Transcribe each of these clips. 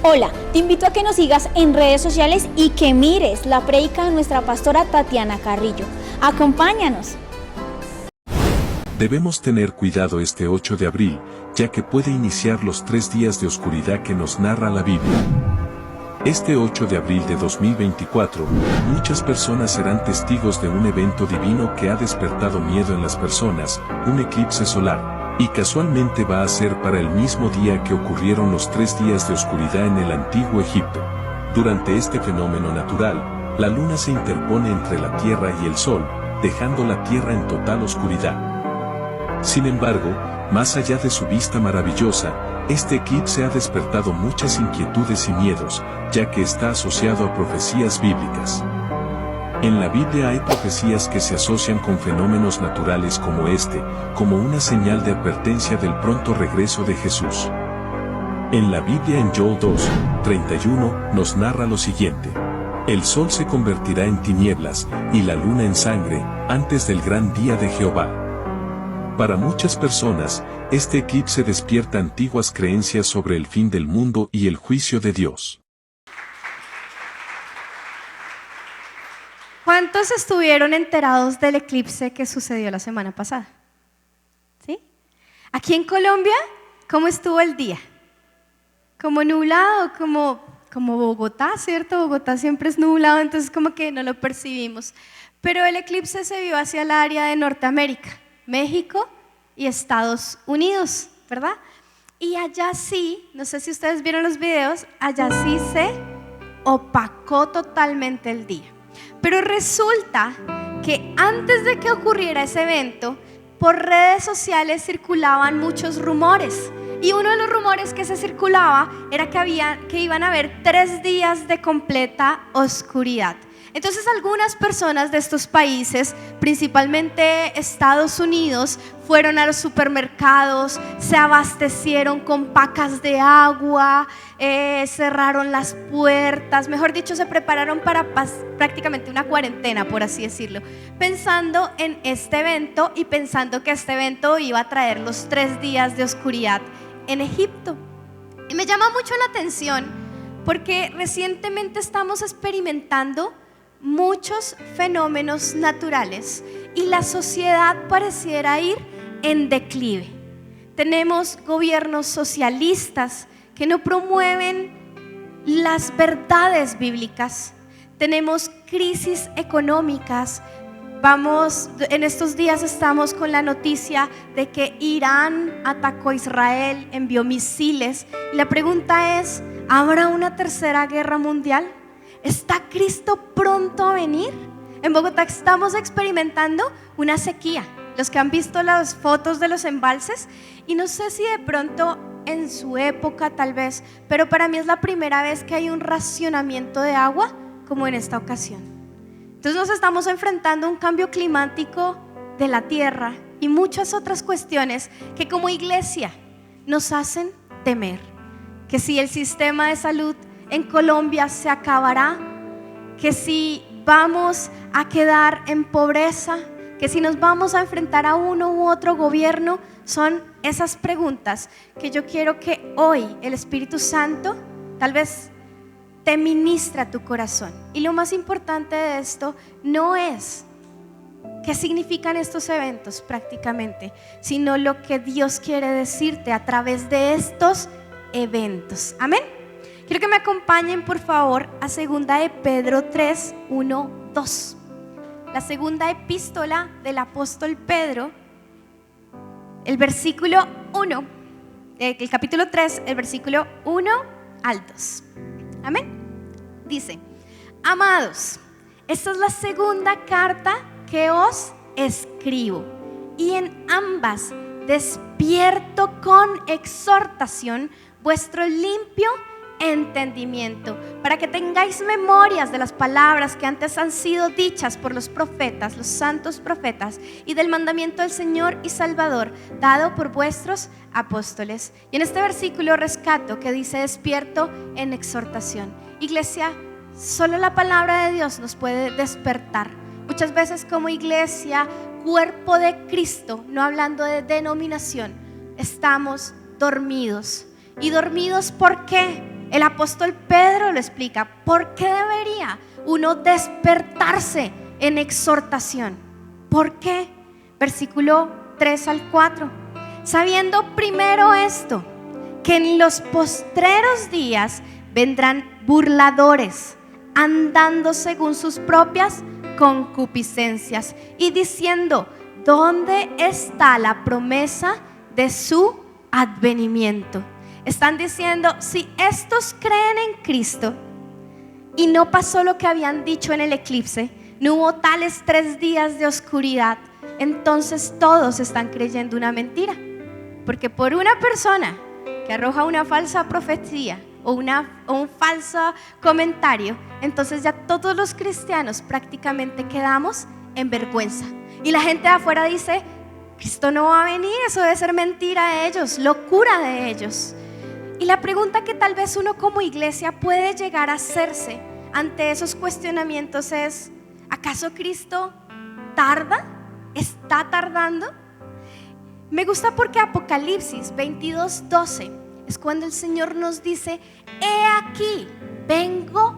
Hola, te invito a que nos sigas en redes sociales y que mires la prédica de nuestra pastora Tatiana Carrillo. Acompáñanos. Debemos tener cuidado este 8 de abril, ya que puede iniciar los 3 días de oscuridad que nos narra la Biblia. Este 8 de abril de 2024, muchas personas serán testigos de un evento divino que ha despertado miedo en las personas, un eclipse solar. Y casualmente va a ser para el mismo día que ocurrieron los 3 días de oscuridad en el antiguo Egipto. Durante este fenómeno natural, la luna se interpone entre la Tierra y el Sol, dejando la Tierra en total oscuridad. Sin embargo, más allá de su vista maravillosa, este eclipse ha despertado muchas inquietudes y miedos, ya que está asociado a profecías bíblicas. En la Biblia hay profecías que se asocian con fenómenos naturales como este, como una señal de advertencia del pronto regreso de Jesús. En la Biblia en Joel 2:31 nos narra lo siguiente: el sol se convertirá en tinieblas, y la luna en sangre, antes del gran día de Jehová. Para muchas personas, este eclipse despierta antiguas creencias sobre el fin del mundo y el juicio de Dios. ¿Cuántos estuvieron enterados del eclipse que sucedió la semana pasada? ¿Sí? Aquí en Colombia, ¿cómo estuvo el día? Como nublado, como Bogotá, ¿cierto? Bogotá siempre es nublado, entonces como que no lo percibimos. Pero el eclipse se vio hacia el área de Norteamérica, México y Estados Unidos, ¿verdad? Y allá sí, no sé si ustedes vieron los videos, allá sí se opacó totalmente el día. Pero resulta que antes de que ocurriera ese evento, por redes sociales circulaban muchos rumores. Y uno de los rumores que se circulaba era que iban a haber 3 días de completa oscuridad. Entonces algunas personas de estos países, principalmente Estados Unidos, fueron a los supermercados, se abastecieron con pacas de agua, cerraron las puertas, mejor dicho, se prepararon para prácticamente una cuarentena, por así decirlo, pensando en este evento y pensando que este evento iba a traer los 3 días de oscuridad en Egipto. Y me llama mucho la atención porque recientemente estamos experimentando muchos fenómenos naturales y la sociedad pareciera ir en declive. Tenemos gobiernos socialistas que no promueven las verdades bíblicas. Tenemos crisis económicas. En estos días estamos con la noticia de que Irán atacó a Israel, envió misiles. Y la pregunta es, ¿habrá una tercera guerra mundial? ¿Está Cristo pronto a venir? En Bogotá estamos experimentando una sequía. Los que han visto las fotos de los embalses, y no sé si de pronto en su época tal vez, pero para mí es la primera vez que hay un racionamiento de agua como en esta ocasión. Entonces nos estamos enfrentando a un cambio climático de la tierra y muchas otras cuestiones que como iglesia nos hacen temer. Que si el sistema de salud en Colombia se acabará, que si vamos a quedar en pobreza, que si nos vamos a enfrentar a uno u otro gobierno, son esas preguntas que yo quiero que hoy el Espíritu Santo tal vez te ministre a tu corazón. Y lo más importante de esto no es qué significan estos eventos prácticamente, sino lo que Dios quiere decirte a través de estos eventos. Amén. Quiero que me acompañen por favor a 2 de Pedro 3, 1, 2. La segunda epístola del apóstol Pedro, el versículo 1, el capítulo 3, el versículo 1 al 2. Amén. Dice: amados, esta es la segunda carta que os escribo, y en ambas despierto con exhortación vuestro limpio entendimiento, para que tengáis memorias de las palabras que antes han sido dichas por los profetas, los santos profetas, y del mandamiento del Señor y Salvador dado por vuestros apóstoles. Y en este versículo rescato que dice despierto en exhortación. Iglesia, solo la palabra de Dios nos puede despertar. Muchas veces como iglesia, cuerpo de Cristo, no hablando de denominación, estamos dormidos. ¿Y dormidos por qué? El apóstol Pedro lo explica. ¿Por qué debería uno despertarse en exhortación? ¿Por qué? Versículo 3 al 4. Sabiendo primero esto, que en los postreros días vendrán burladores, andando según sus propias concupiscencias y diciendo: ¿dónde está la promesa de su advenimiento? Están diciendo: si estos creen en Cristo y no pasó lo que habían dicho en el eclipse, no hubo tales 3 días de oscuridad, entonces todos están creyendo una mentira. Porque por una persona que arroja una falsa profecía o un falso comentario, entonces ya todos los cristianos prácticamente quedamos en vergüenza. Y la gente de afuera dice: Cristo no va a venir, eso debe ser mentira de ellos, locura de ellos. Y la pregunta que tal vez uno como iglesia puede llegar a hacerse ante esos cuestionamientos es: ¿acaso Cristo tarda? ¿Está tardando? Me gusta porque Apocalipsis 22:12 es cuando el Señor nos dice: he aquí, vengo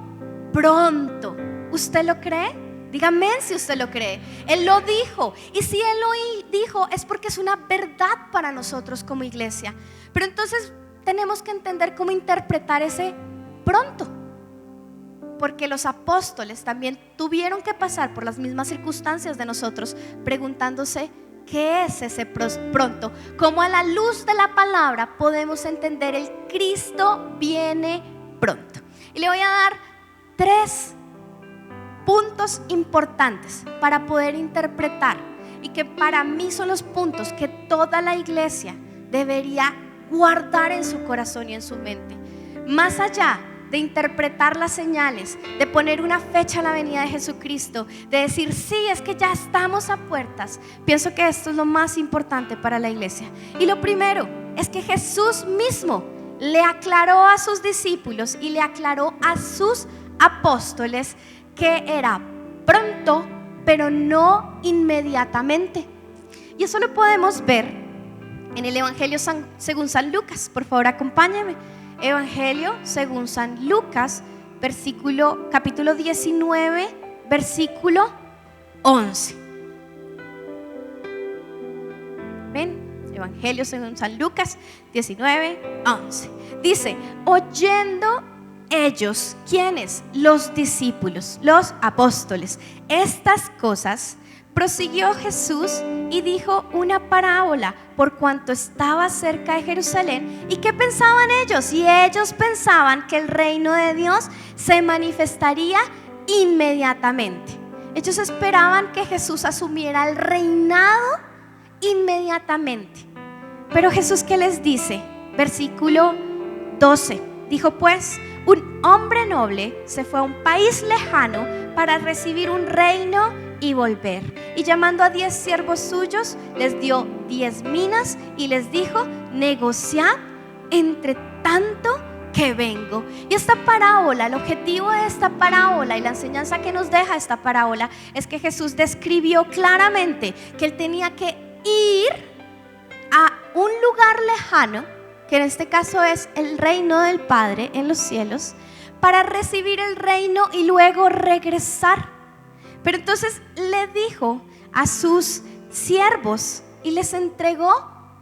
pronto. ¿Usted lo cree? Dígame si usted lo cree. Él lo dijo, y si Él lo dijo es porque es una verdad para nosotros como iglesia. Pero entonces tenemos que entender cómo interpretar ese pronto, porque los apóstoles también tuvieron que pasar por las mismas circunstancias de nosotros, preguntándose: ¿qué es ese pronto? Cómo a la luz de la palabra podemos entender el Cristo viene pronto. Y le voy a dar 3 puntos importantes para poder interpretar, y que para mí son los puntos que toda la iglesia debería guardar en su corazón y en su mente. Más allá de interpretar las señales, de poner una fecha a la venida de Jesucristo, de decir: sí, es que ya estamos a puertas, pienso que esto es lo más importante para la iglesia. Y lo primero es que Jesús mismo le aclaró a sus discípulos y le aclaró a sus apóstoles que era pronto, pero no inmediatamente. Y eso lo podemos ver en el Evangelio según San Lucas. Por favor, acompáñenme. Evangelio según San Lucas, capítulo 19, versículo 11. ¿Ven? Evangelio según San Lucas 19, 11. Dice: oyendo ellos, ¿quiénes? Los discípulos, los apóstoles, estas cosas, prosiguió Jesús y dijo una parábola por cuanto estaba cerca de Jerusalén. ¿Y qué pensaban ellos? Y ellos pensaban que el reino de Dios se manifestaría inmediatamente. Ellos esperaban que Jesús asumiera el reinado inmediatamente. Pero Jesús, ¿qué les dice? Versículo 12. Dijo pues: un hombre noble se fue a un país lejano para recibir un reino y volver. Y llamando a 10 siervos suyos, les dio 10 minas y les dijo: negociad entre tanto que vengo. Y esta parábola, el objetivo de esta parábola y la enseñanza que nos deja esta parábola es que Jesús describió claramente que Él tenía que ir a un lugar lejano, que en este caso es el reino del Padre en los cielos, para recibir el reino y luego regresar. Pero entonces le dijo a sus siervos y les entregó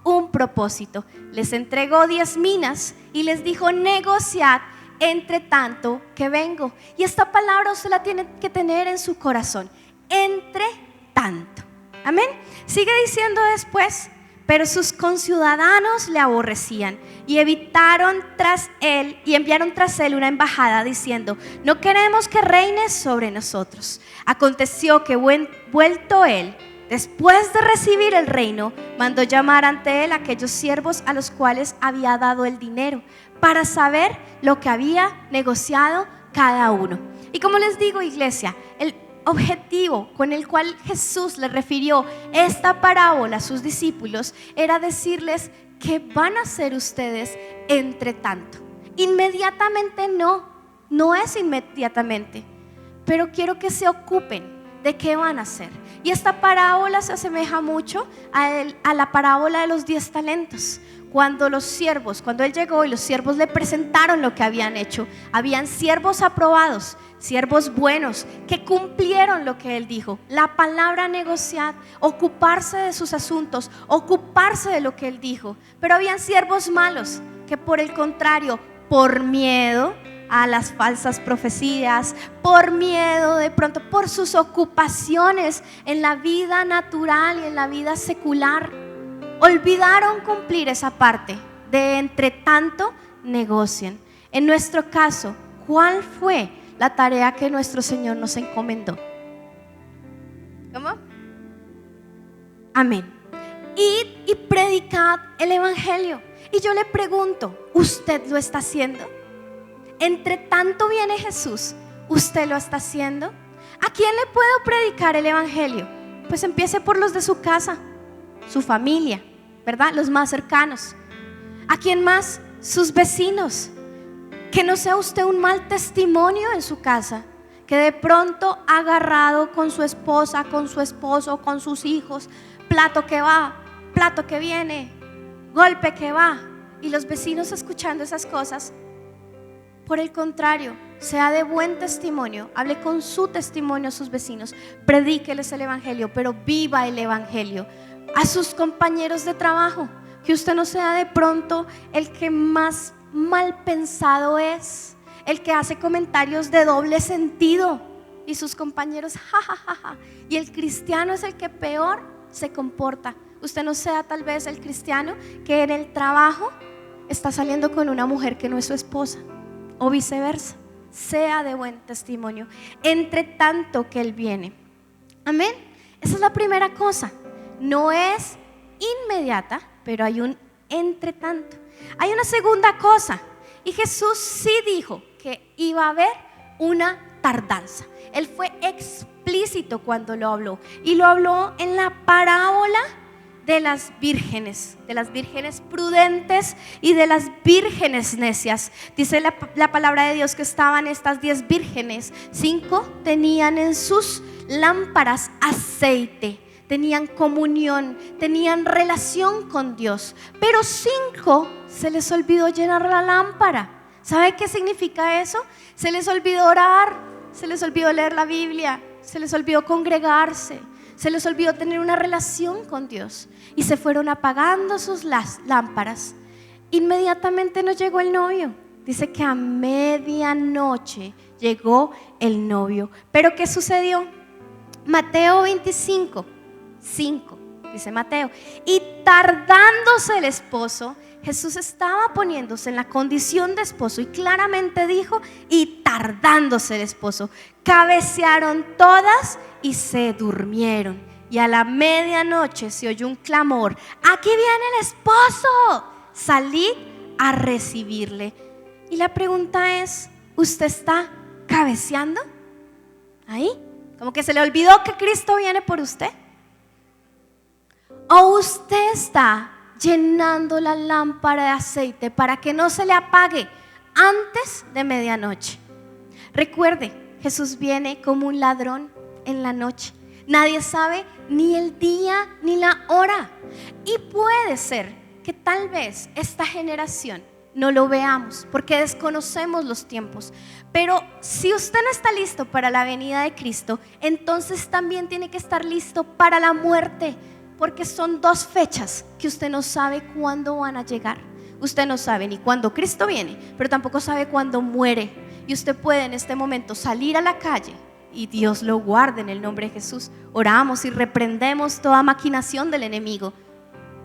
un propósito. Les entregó 10 minas y les dijo: negociad entre tanto que vengo. Y esta palabra usted la tiene que tener en su corazón: entre tanto. Amén. Sigue diciendo después: pero sus conciudadanos le aborrecían y enviaron tras él una embajada diciendo: no queremos que reines sobre nosotros. Aconteció que vuelto él, después de recibir el reino, mandó llamar ante él a aquellos siervos a los cuales había dado el dinero, para saber lo que había negociado cada uno. Y como les digo, iglesia, el objetivo con el cual Jesús le refirió esta parábola a sus discípulos era decirles: ¿qué van a hacer ustedes entre tanto? Inmediatamente no es inmediatamente, pero quiero que se ocupen de qué van a hacer. Y esta parábola se asemeja mucho a la parábola de los 10 talentos. cuando él llegó y los siervos le presentaron lo que habían hecho, habían siervos aprobados, siervos buenos, que cumplieron lo que él dijo. La palabra negociar, ocuparse de sus asuntos, ocuparse de lo que él dijo. Pero habían siervos malos, que por el contrario, por miedo a las falsas profecías, por miedo de pronto, por sus ocupaciones en la vida natural y en la vida secular, olvidaron cumplir esa parte de entre tanto negocien. En nuestro caso, ¿cuál fue la tarea que nuestro Señor nos encomendó? ¿Cómo? Amén. Id y predicad el evangelio. Y yo le pregunto, ¿usted lo está haciendo? Entre tanto viene Jesús, ¿usted lo está haciendo? ¿A quién le puedo predicar el evangelio? Pues empiece por los de su casa, su familia, ¿verdad? Los más cercanos. ¿A quién más? Sus vecinos. Que no sea usted un mal testimonio en su casa, que de pronto ha agarrado con su esposa, con su esposo, con sus hijos, plato que va, plato que viene, golpe que va, y los vecinos escuchando esas cosas. Por el contrario, sea de buen testimonio, hable con su testimonio a sus vecinos, predíqueles el evangelio, pero viva el evangelio. A sus compañeros de trabajo, que usted no sea de pronto el que más mal pensado es, el que hace comentarios de doble sentido y sus compañeros jajajaja, y el cristiano es el que peor se comporta. Usted no sea tal vez el cristiano que en el trabajo está saliendo con una mujer que no es su esposa, o viceversa. Sea de buen testimonio entre tanto que Él viene. Amén. Esa es la primera cosa. No es inmediata, pero hay un entre tanto. Hay una segunda cosa, y Jesús sí dijo que iba a haber una tardanza. Él fue explícito cuando lo habló, y lo habló en la parábola de las vírgenes prudentes y de las vírgenes necias. Dice la palabra de Dios que estaban estas 10 vírgenes, 5 tenían en sus lámparas aceite, tenían comunión, tenían relación con Dios, pero 5 se les olvidó llenar la lámpara. ¿Sabe qué significa eso? Se les olvidó orar, se les olvidó leer la Biblia, se les olvidó congregarse, se les olvidó tener una relación con Dios, y se fueron apagando sus lámparas. Inmediatamente nos llegó el novio. Dice que a medianoche llegó el novio. Pero ¿qué sucedió? Mateo 25, 5, dice Mateo: y tardándose el esposo, Jesús estaba poniéndose en la condición de esposo, y claramente dijo: y tardándose el esposo, cabecearon todas y se durmieron. Y a la medianoche se oyó un clamor: aquí viene el esposo, salid a recibirle. Y la pregunta es: ¿usted está cabeceando ahí? Como que se le olvidó que Cristo viene por usted. ¿O usted está llenando la lámpara de aceite para que no se le apague antes de medianoche? Recuerde, Jesús viene como un ladrón en la noche. Nadie sabe ni el día ni la hora. Y puede ser que tal vez esta generación no lo veamos porque desconocemos los tiempos. Pero si usted no está listo para la venida de Cristo, entonces también tiene que estar listo para la muerte, porque son 2 fechas que usted no sabe cuándo van a llegar. Usted no sabe ni cuándo Cristo viene, pero tampoco sabe cuándo muere. Y usted puede en este momento salir a la calle, y Dios lo guarde en el nombre de Jesús. Oramos y reprendemos toda maquinación del enemigo,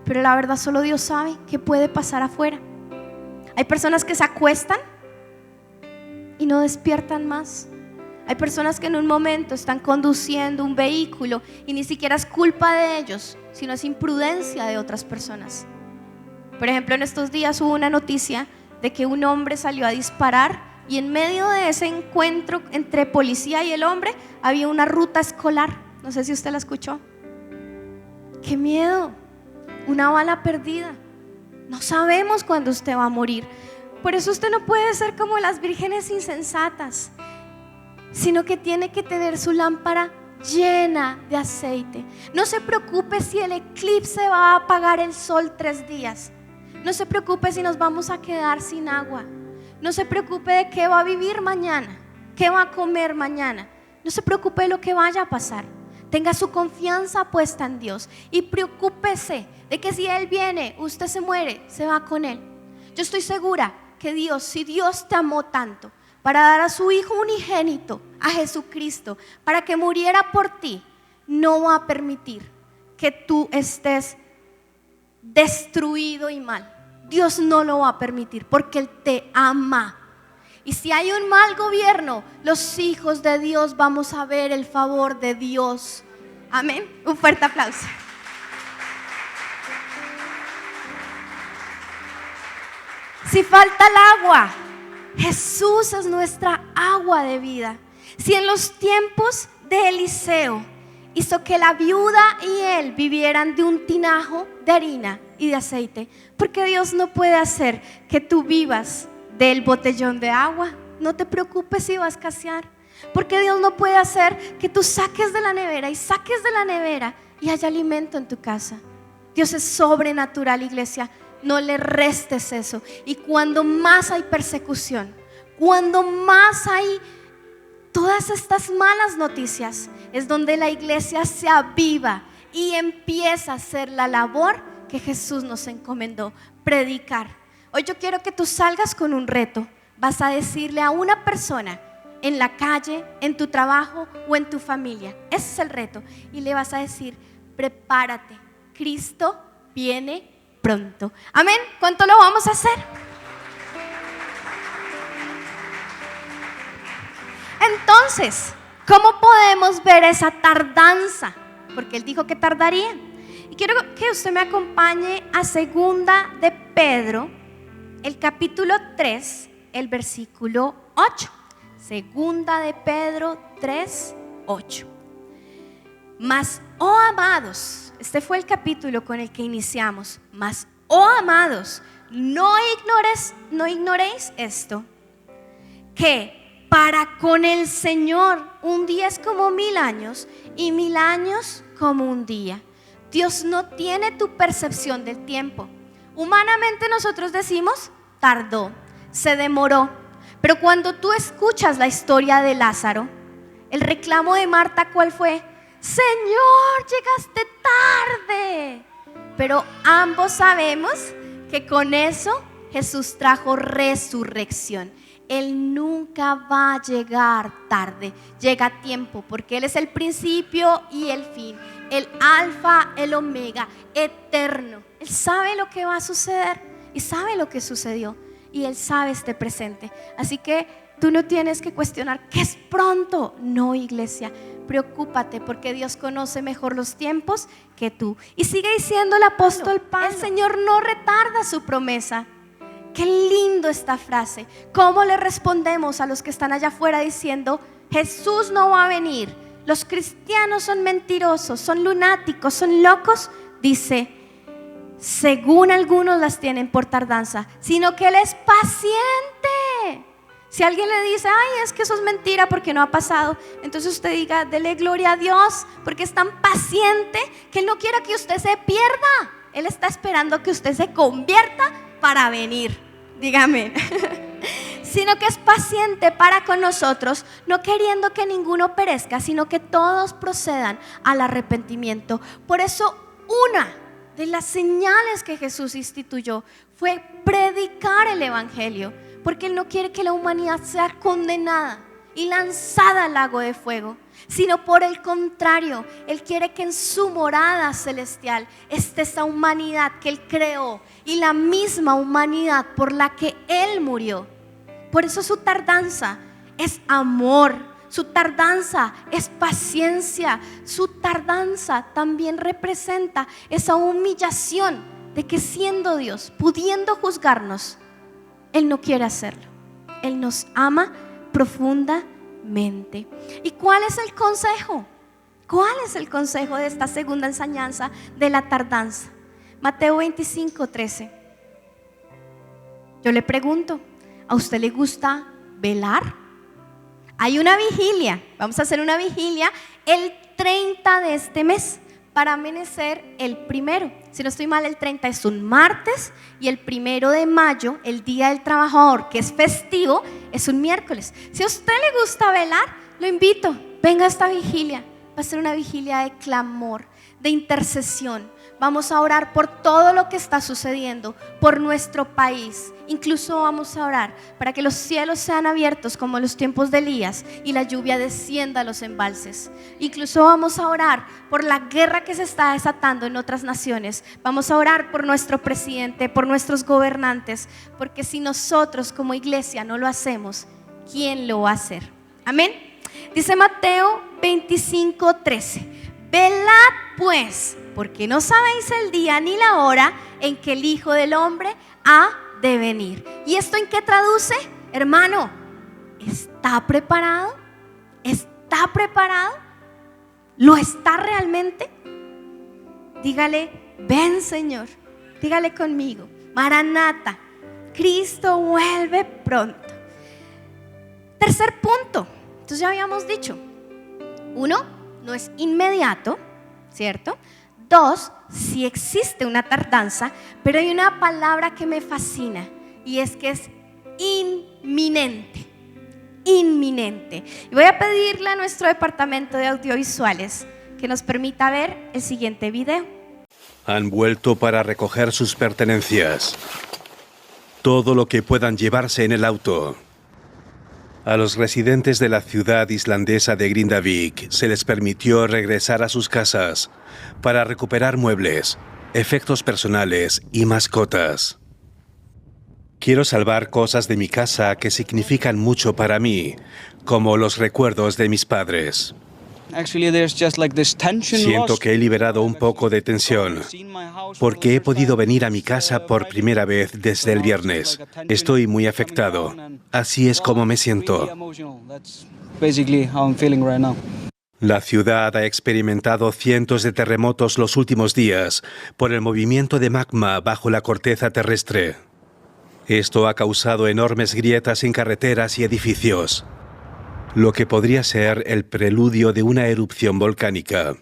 pero la verdad solo Dios sabe qué puede pasar afuera. Hay personas que se acuestan y no despiertan más. Hay personas que en un momento están conduciendo un vehículo y ni siquiera es culpa de ellos, sino es imprudencia de otras personas. Por ejemplo, en estos días hubo una noticia de que un hombre salió a disparar, y en medio de ese encuentro entre policía y el hombre había una ruta escolar. No sé si usted la escuchó. ¡Qué miedo! Una bala perdida. No sabemos cuándo usted va a morir. Por eso usted no puede ser como las vírgenes insensatas, sino que tiene que tener su lámpara llena de aceite. No se preocupe si el eclipse va a apagar el sol 3 días. No se preocupe si nos vamos a quedar sin agua. No se preocupe de qué va a vivir mañana, qué va a comer mañana. No se preocupe de lo que vaya a pasar. Tenga su confianza puesta en Dios y preocúpese de que si Él viene, usted se muere, se va con Él. Yo estoy segura que Dios, si Dios te amó tanto para dar a su Hijo unigénito, a Jesucristo, para que muriera por ti, no va a permitir que tú estés destruido y mal. Dios no lo va a permitir porque Él te ama. Y si hay un mal gobierno, los hijos de Dios vamos a ver el favor de Dios. Amén. Un fuerte aplauso. Si falta el agua, Jesús es nuestra agua de vida. Si en los tiempos de Eliseo hizo que la viuda y él vivieran de un tinajo de harina y de aceite, ¿por qué Dios no puede hacer que tú vivas del botellón de agua? No te preocupes si va a escasear. Porque Dios no puede hacer que tú saques de la nevera y haya alimento en tu casa. Dios es sobrenatural, iglesia. No le restes eso. Y cuando más hay persecución, cuando más hay todas estas malas noticias, es donde la iglesia se aviva y empieza a hacer la labor que Jesús nos encomendó: predicar. Hoy yo quiero que tú salgas con un reto. Vas a decirle a una persona en la calle, en tu trabajo o en tu familia, ese es el reto, y le vas a decir: prepárate, Cristo viene pronto. Amén. ¿Cuánto lo vamos a hacer? Entonces, ¿cómo podemos ver esa tardanza? Porque Él dijo que tardaría. Y quiero que usted me acompañe a 2 de Pedro, el capítulo 3, el versículo 8. 2 de Pedro 3, 8. Mas, oh amados, este fue el capítulo con el que iniciamos. Mas, oh amados, no ignoréis esto, que para con el Señor un día es como 1000 años y 1000 años como un día. Dios no tiene tu percepción del tiempo. Humanamente nosotros decimos: tardó, se demoró. Pero cuando tú escuchas la historia de Lázaro, el reclamo de Marta, ¿cuál fue? Señor, llegaste tarde. Pero ambos sabemos que con eso Jesús trajo resurrección. Él nunca va a llegar tarde, llega a tiempo, porque Él es el principio y el fin, el alfa, el omega, eterno. Él sabe lo que va a suceder y sabe lo que sucedió. Y Él sabe este presente. Así que tú no tienes que cuestionar que es pronto. No, iglesia, preocúpate porque Dios conoce mejor los tiempos que tú. Y sigue diciendo el apóstol Pablo: el Señor no retarda su promesa. Qué lindo esta frase. ¿Cómo le respondemos a los que están allá afuera diciendo: Jesús no va a venir, los cristianos son mentirosos, son lunáticos, son locos? Dice: según algunos las tienen por tardanza, sino que Él es paciente. Si alguien le dice: ay, es que eso es mentira porque no ha pasado, entonces usted diga: dele gloria a Dios porque es tan paciente que Él no quiere que usted se pierda. Él está esperando que usted se convierta para venir. Dígame. Sino que es paciente para con nosotros, no queriendo que ninguno perezca, sino que todos procedan al arrepentimiento. Por eso una de las señales que Jesús instituyó fue predicar el evangelio, porque Él no quiere que la humanidad sea condenada y lanzada al lago de fuego, sino por el contrario, Él quiere que en su morada celestial esté esa humanidad que Él creó y la misma humanidad por la que Él murió. Por eso su tardanza es amor. Su tardanza es paciencia. Su tardanza también representa esa humillación de que siendo Dios, pudiendo juzgarnos, Él no quiere hacerlo. Él nos ama profundamente. ¿Y cuál es el consejo? ¿Cuál es el consejo de esta segunda enseñanza de la tardanza? Mateo 25:13. Yo le pregunto, ¿a usted le gusta velar? Hay una vigilia, vamos a hacer una vigilia el 30 de este mes para amanecer el 1. Si no estoy mal, el 30 es un martes y el 1 de mayo, el Día del Trabajador, que es festivo, es un miércoles. Si a usted le gusta velar, lo invito, venga a esta vigilia. Va a ser una vigilia de clamor, de intercesión. Vamos a orar por todo lo que está sucediendo, por nuestro país. Incluso vamos a orar para que los cielos sean abiertos como en los tiempos de Elías y la lluvia descienda a los embalses. Incluso vamos a orar por la guerra que se está desatando en otras naciones. Vamos a orar por nuestro presidente, por nuestros gobernantes, porque si nosotros como iglesia no lo hacemos, ¿quién lo va a hacer? Amén. Dice Mateo 25:13: velad pues, porque no sabéis el día ni la hora en que el Hijo del Hombre ha de venir. ¿Y esto en qué traduce? Hermano, ¿está preparado? ¿Está preparado? ¿Lo está realmente? Dígale, ven Señor, dígale conmigo, Maranata, Cristo vuelve pronto. Tercer punto, entonces ya habíamos dicho, 1, no es inmediato, ¿cierto? 2, sí existe una tardanza, pero hay una palabra que me fascina y es que es inminente. Inminente. Y voy a pedirle a nuestro departamento de audiovisuales que nos permita ver el siguiente video. Han vuelto para recoger sus pertenencias, todo lo que puedan llevarse en el auto. A los residentes de la ciudad islandesa de Grindavik se les permitió regresar a sus casas para recuperar muebles, efectos personales y mascotas. Quiero salvar cosas de mi casa que significan mucho para mí, como los recuerdos de mis padres. Siento que he liberado un poco de tensión, porque he podido venir a mi casa por primera vez desde el viernes. Estoy muy afectado. Así es como me siento. La ciudad ha experimentado cientos de terremotos los últimos días por el movimiento de magma bajo la corteza terrestre. Esto ha causado enormes grietas en carreteras y edificios, lo que podría ser el preludio de una erupción volcánica.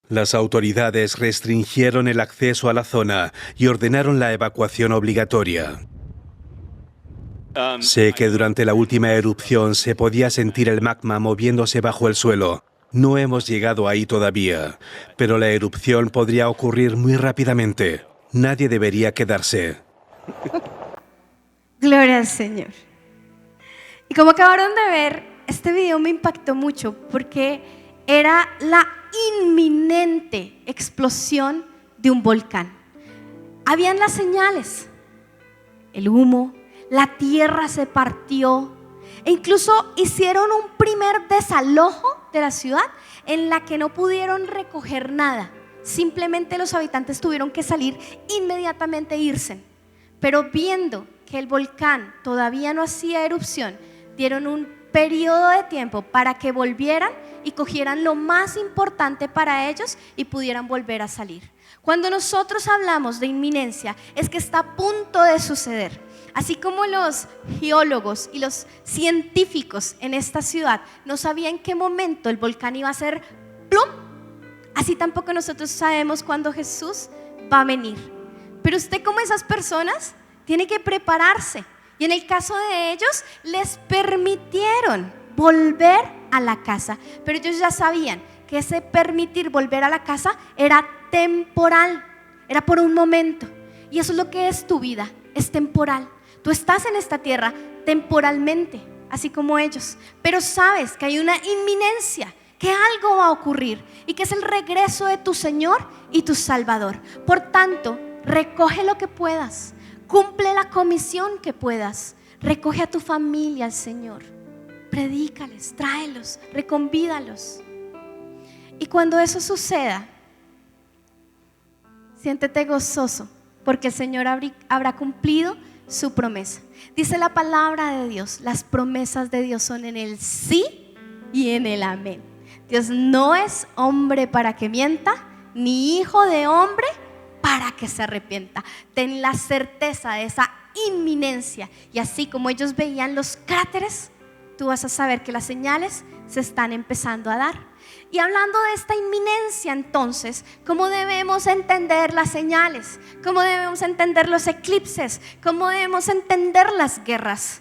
Las autoridades restringieron el acceso a la zona y ordenaron la evacuación obligatoria. Sé que durante la última erupción se podía sentir el magma moviéndose bajo el suelo. No hemos llegado ahí todavía, pero la erupción podría ocurrir muy rápidamente. Nadie debería quedarse. Gloria al Señor. Y como acabaron de ver, este video me impactó mucho porque era la inminente explosión de un volcán. Habían las señales, el humo, la tierra se partió e incluso hicieron un primer desalojo de la ciudad en la que no pudieron recoger nada. Simplemente los habitantes tuvieron que salir inmediatamente e irse. Pero viendo que el volcán todavía no hacía erupción, dieron un periodo de tiempo para que volvieran y cogieran lo más importante para ellos y pudieran volver a salir. Cuando nosotros hablamos de inminencia, es que está a punto de suceder. Así como los geólogos y los científicos en esta ciudad no sabían en qué momento el volcán iba a hacer ¡plum!, así tampoco nosotros sabemos cuándo Jesús va a venir. Pero usted, como esas personas, tiene que prepararse. Y en el caso de ellos, les permitieron volver a la casa. Pero ellos ya sabían que ese permitir volver a la casa era temporal, era por un momento. Y eso es lo que es tu vida, es temporal. Tú estás en esta tierra temporalmente, así como ellos. Pero sabes que hay una inminencia, que algo va a ocurrir y que es el regreso de tu Señor y tu Salvador. Por tanto, recoge lo que puedas. Cumple la comisión que puedas. Recoge a tu familia al Señor. Predícales, tráelos, reconvídalos. Y cuando eso suceda, siéntete gozoso, porque el Señor habrá cumplido su promesa. Dice la palabra de Dios, las promesas de Dios son en el sí y en el amén. Dios no es hombre para que mienta, ni hijo de hombre para que se arrepienta. Ten la certeza de esa inminencia. Y así como ellos veían los cráteres, tú vas a saber que las señales se están empezando a dar. Y hablando de esta inminencia, entonces, ¿cómo debemos entender las señales? ¿Cómo debemos entender los eclipses? ¿Cómo debemos entender las guerras?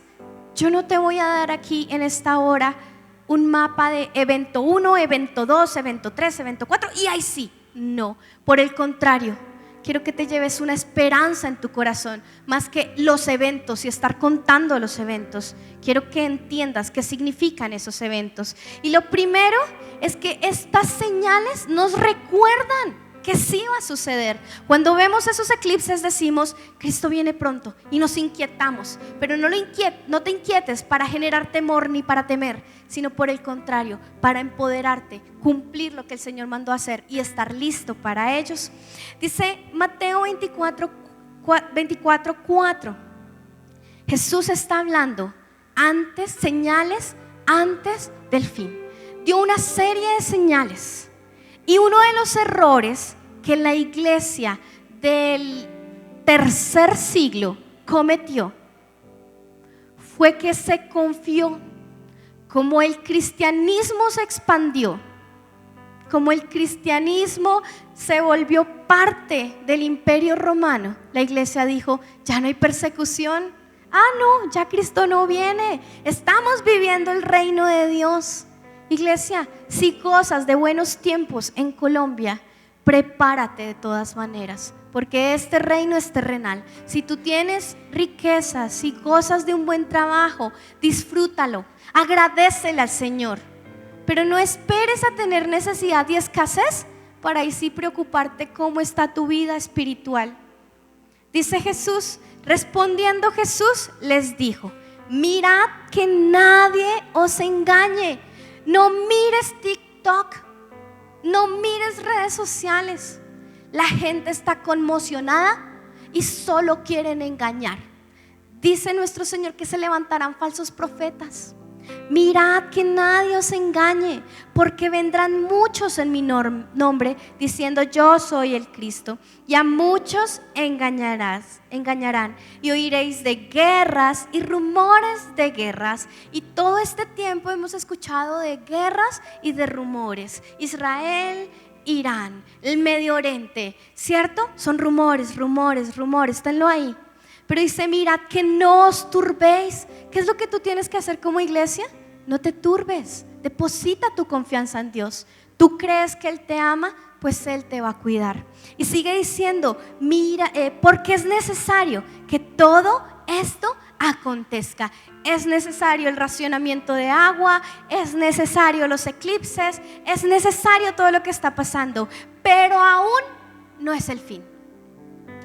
Yo no te voy a dar aquí en esta hora un mapa de evento 1, evento 2, evento 3, evento 4 y ahí sí. No, por el contrario, quiero que te lleves una esperanza en tu corazón, más que los eventos y estar contando los eventos. Quiero que entiendas qué significan esos eventos. Y lo primero es que estas señales nos recuerdan que sí va a suceder. Cuando vemos esos eclipses decimos, Cristo viene pronto, y nos inquietamos, pero no te inquietes para generar temor ni para temer, sino por el contrario, para empoderarte, cumplir lo que el Señor mandó a hacer y estar listo para ellos. Dice Mateo 24:4. Jesús está hablando señales antes del fin. Dio una serie de señales. Y uno de los errores que la iglesia del tercer siglo cometió fue que se confió. Como el cristianismo se expandió, como el cristianismo se volvió parte del imperio romano, la iglesia dijo, ya no hay persecución. No, ya Cristo no viene, estamos viviendo el reino de Dios. Iglesia, si gozas de buenos tiempos en Colombia, prepárate de todas maneras, porque este reino es terrenal. Si tú tienes riquezas, si gozas de un buen trabajo, disfrútalo, agradécele al Señor, pero no esperes a tener necesidad y escasez para ahí sí preocuparte cómo está tu vida espiritual. Dice Jesús, respondiendo Jesús les dijo, mirad que nadie os engañe. No mires TikTok, no mires redes sociales. La gente está conmocionada y solo quieren engañar. Dice nuestro Señor que se levantarán falsos profetas. Mirad que nadie os engañe, porque vendrán muchos en mi nombre diciendo yo soy el Cristo, y a muchos engañarán, y oiréis de guerras y rumores de guerras. Y todo este tiempo hemos escuchado de guerras y de rumores. Israel, Irán, el Medio Oriente, ¿cierto? Son rumores, tenlo ahí. Pero dice, mirad que no os turbéis. ¿Qué es lo que tú tienes que hacer como iglesia? No te turbes, deposita tu confianza en Dios. Tú crees que Él te ama, pues Él te va a cuidar. Y sigue diciendo, mira, porque es necesario que todo esto acontezca. Es necesario el racionamiento de agua, es necesario los eclipses, es necesario todo lo que está pasando, pero aún no es el fin.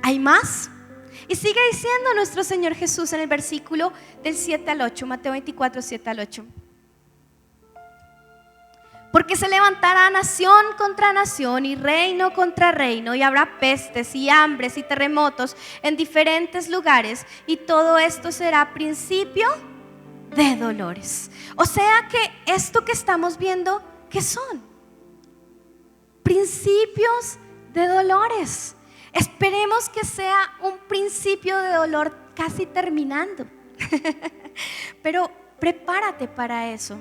¿Hay más? Y sigue diciendo nuestro Señor Jesús en el versículo del 7 al 8, Mateo 24, 7 al 8. Porque se levantará nación contra nación y reino contra reino, y habrá pestes y hambres y terremotos en diferentes lugares, y todo esto será principio de dolores. O sea que esto que estamos viendo, ¿qué son? Principios de dolores. Esperemos que sea un principio de dolor casi terminando. Pero prepárate para eso.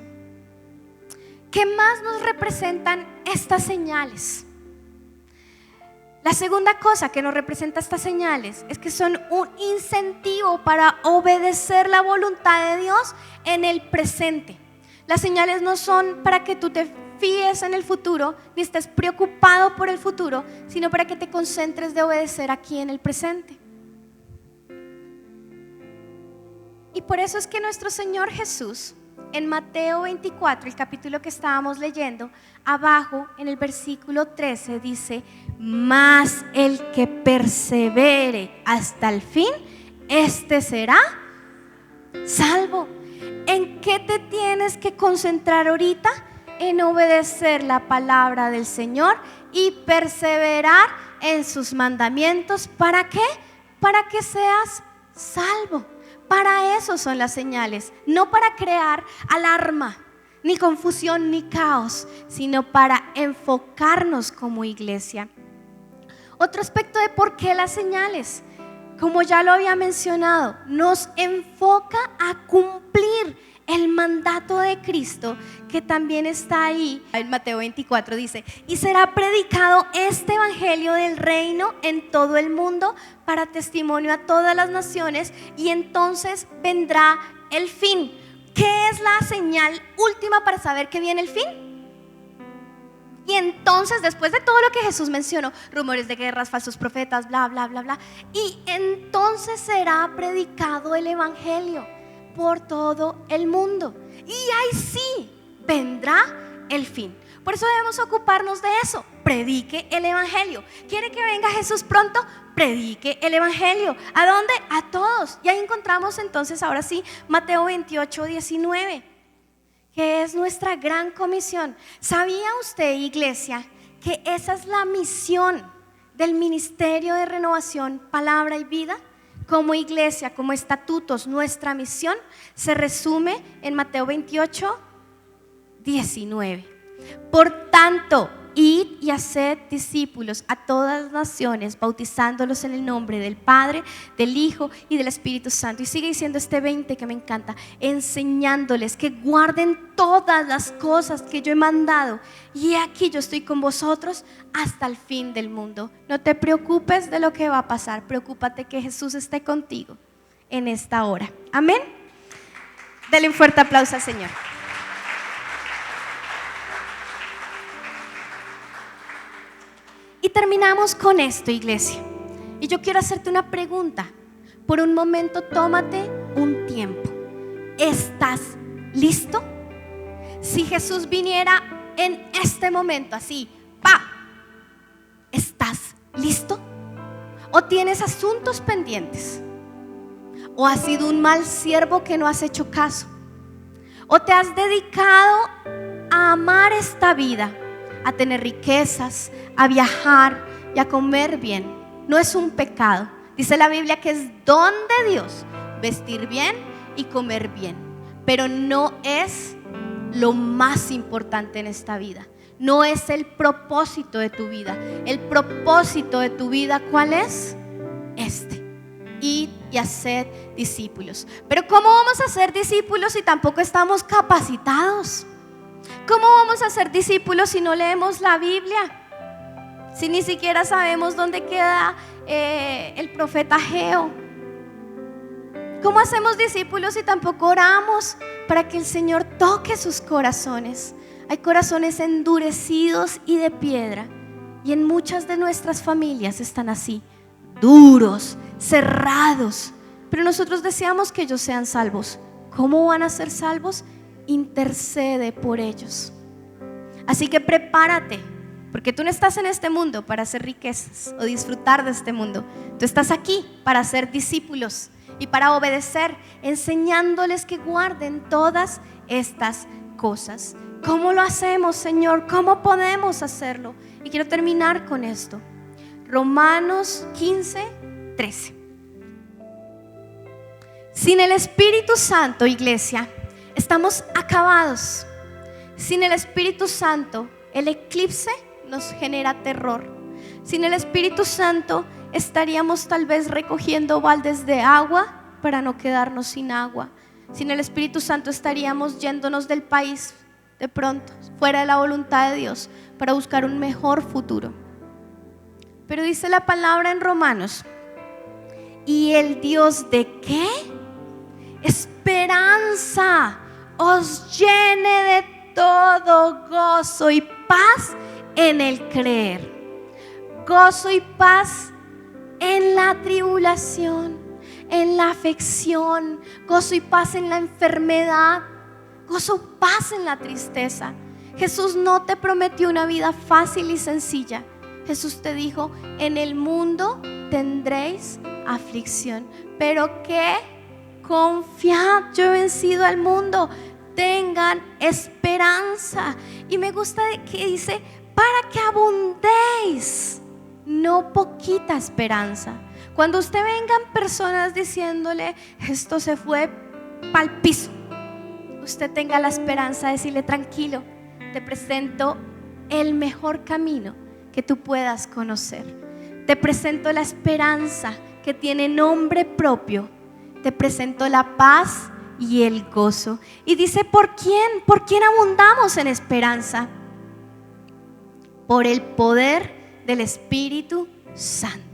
¿Qué más nos representan estas señales? La segunda cosa que nos representa estas señales es que son un incentivo para obedecer la voluntad de Dios en el presente. Las señales no son para que tú te fíes en el futuro, ni estés preocupado por el futuro, sino para que te concentres de obedecer aquí en el presente. Y por eso es que nuestro Señor Jesús, en Mateo 24, el capítulo que estábamos leyendo, abajo en el versículo 13 dice, mas el que persevere hasta el fin, este será salvo. ¿En qué te tienes que concentrar ahorita? En obedecer la palabra del Señor y perseverar en sus mandamientos. ¿Para qué? Para que seas salvo. Para eso son las señales, no para crear alarma, ni confusión, ni caos, sino para enfocarnos como iglesia. Otro aspecto de por qué las señales, como ya lo había mencionado, nos enfoca a cumplir el mandato de Cristo que también está ahí. En Mateo 24 dice: y será predicado este evangelio del reino en todo el mundo para testimonio a todas las naciones, y entonces vendrá el fin. ¿Qué es la señal última para saber que viene el fin? Y entonces, después de todo lo que Jesús mencionó, rumores de guerras, falsos profetas, bla, bla, bla, bla, y entonces será predicado el evangelio por todo el mundo. Y ahí sí vendrá el fin. Por eso debemos ocuparnos de eso. Predique el evangelio. ¿Quiere que venga Jesús pronto? Predique el evangelio. ¿A dónde? A todos. Y ahí encontramos entonces, ahora sí, Mateo 28, 19. Que es nuestra gran comisión. ¿Sabía usted, iglesia, que esa es la misión del Ministerio de Renovación, Palabra y Vida? Como iglesia, como estatutos, nuestra misión se resume en Mateo 28, 19. Por tanto, id y haced discípulos a todas las naciones, bautizándolos en el nombre del Padre, del Hijo y del Espíritu Santo. Y sigue diciendo este 20 que me encanta: enseñándoles que guarden todas las cosas que yo he mandado. Y aquí yo estoy con vosotros hasta el fin del mundo. No te preocupes de lo que va a pasar, preocúpate que Jesús esté contigo en esta hora. Amén. Dale un fuerte aplauso al Señor. Y terminamos con esto, iglesia. Y yo quiero hacerte una pregunta. Por un momento tómate un tiempo. ¿Estás listo? Si Jesús viniera en este momento así, ¡pa! ¿Estás listo? ¿O tienes asuntos pendientes? ¿O has sido un mal siervo que no has hecho caso? ¿O te has dedicado a amar esta vida, a tener riquezas, a viajar y a comer bien? No es un pecado. Dice la Biblia que es don de Dios vestir bien y comer bien, pero no es lo más importante en esta vida. No es el propósito de tu vida. El propósito de tu vida, ¿cuál es? Id y haced discípulos. Pero ¿cómo vamos a ser discípulos si tampoco estamos capacitados? ¿Cómo vamos a ser discípulos si no leemos la Biblia? Si ni siquiera sabemos dónde queda el profeta Ageo. ¿Cómo hacemos discípulos si tampoco oramos para que el Señor toque sus corazones? Hay corazones endurecidos y de piedra, y en muchas de nuestras familias están así, duros, cerrados. Pero nosotros deseamos que ellos sean salvos. ¿Cómo van a ser salvos? Intercede por ellos. Así que prepárate, porque tú no estás en este mundo para hacer riquezas o disfrutar de este mundo. Tú estás aquí para ser discípulos y para obedecer, enseñándoles que guarden todas estas cosas. ¿Cómo lo hacemos, Señor? ¿Cómo podemos hacerlo? Y quiero terminar con esto. Romanos 15, 13. Sin el Espíritu Santo, iglesia, estamos acabados. Sin el Espíritu Santo, el eclipse nos genera terror. Sin el Espíritu Santo, estaríamos tal vez recogiendo baldes de agua para no quedarnos sin agua. Sin el Espíritu Santo, estaríamos yéndonos del país de pronto, fuera de la voluntad de Dios, para buscar un mejor futuro. Pero dice la palabra en Romanos: ¿y el Dios de qué? Esperanza os llene de todo gozo y paz en el creer. Gozo y paz en la tribulación, en la aflicción, gozo y paz en la enfermedad, gozo y paz en la tristeza. Jesús no te prometió una vida fácil y sencilla. Jesús te dijo: en el mundo tendréis aflicción, pero que confiad, yo he vencido al mundo. Tengan esperanza. Y me gusta que dice: para que abundéis, no poquita esperanza. Cuando usted vengan personas diciéndole esto se fue pa'l piso, usted tenga la esperanza de decirle: tranquilo, te presento el mejor camino que tú puedas conocer. Te presento la esperanza que tiene nombre propio. Te presento la paz y el gozo. Y dice, ¿por quién? ¿Por quién abundamos en esperanza? Por el poder del Espíritu Santo.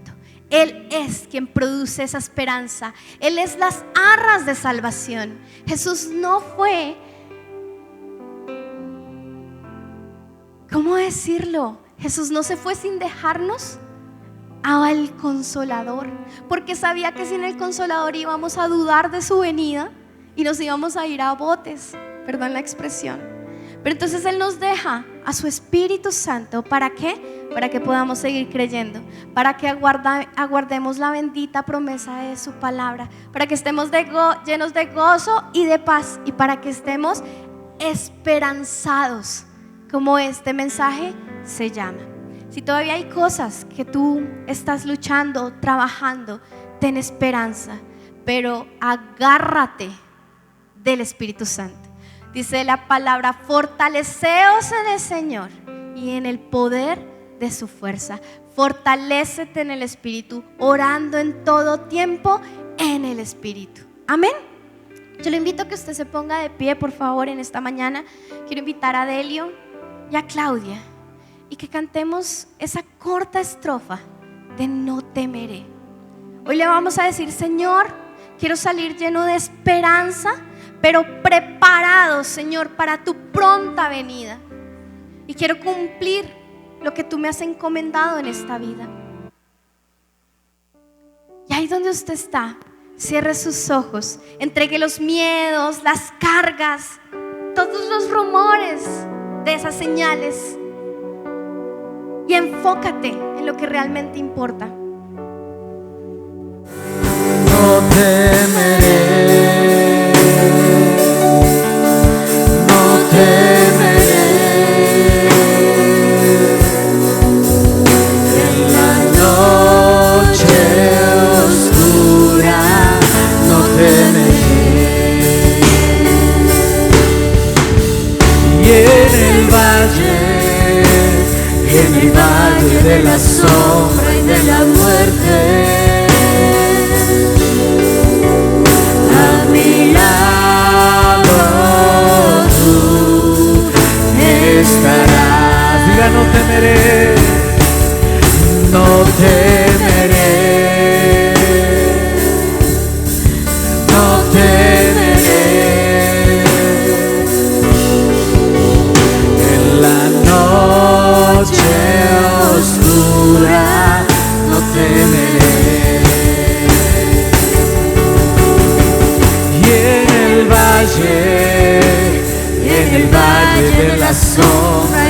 Él es quien produce esa esperanza. Él es las arras de salvación. Jesús no fue, ¿cómo decirlo? Jesús no se fue sin dejarnos al Consolador, porque sabía que sin el Consolador íbamos a dudar de su venida y nos íbamos a ir a botes, perdón la expresión. Pero entonces Él nos deja a su Espíritu Santo. ¿Para qué? Para que podamos seguir creyendo, para que aguardemos la bendita promesa de su palabra, para que estemos llenos de gozo y de paz, y para que estemos esperanzados, como este mensaje se llama. Si todavía hay cosas que tú estás luchando, trabajando, ten esperanza, pero agárrate del Espíritu Santo. Dice la palabra, fortaleceos en el Señor y en el poder de su fuerza. Fortalécete en el Espíritu, orando en todo tiempo en el Espíritu. Amén. Yo le invito a que usted se ponga de pie, por favor, en esta mañana. Quiero invitar a Delio y a Claudia y que cantemos esa corta estrofa de No temeré. Hoy le vamos a decir, Señor, quiero salir lleno de esperanza, pero preparado, Señor, para tu pronta venida. Y quiero cumplir lo que tú me has encomendado en esta vida. Y ahí donde usted está, cierre sus ojos, entregue los miedos, las cargas, todos los rumores de esas señales, y enfócate en lo que realmente importa. No temeré, no temeré. En la noche oscura no temeré. Y en el valle de la sombra y de la muerte, a mi lado tú estarás. Diga, no temeré, no temeré, no temeré. En la noche oscura no temeré. Y en el valle de la sombra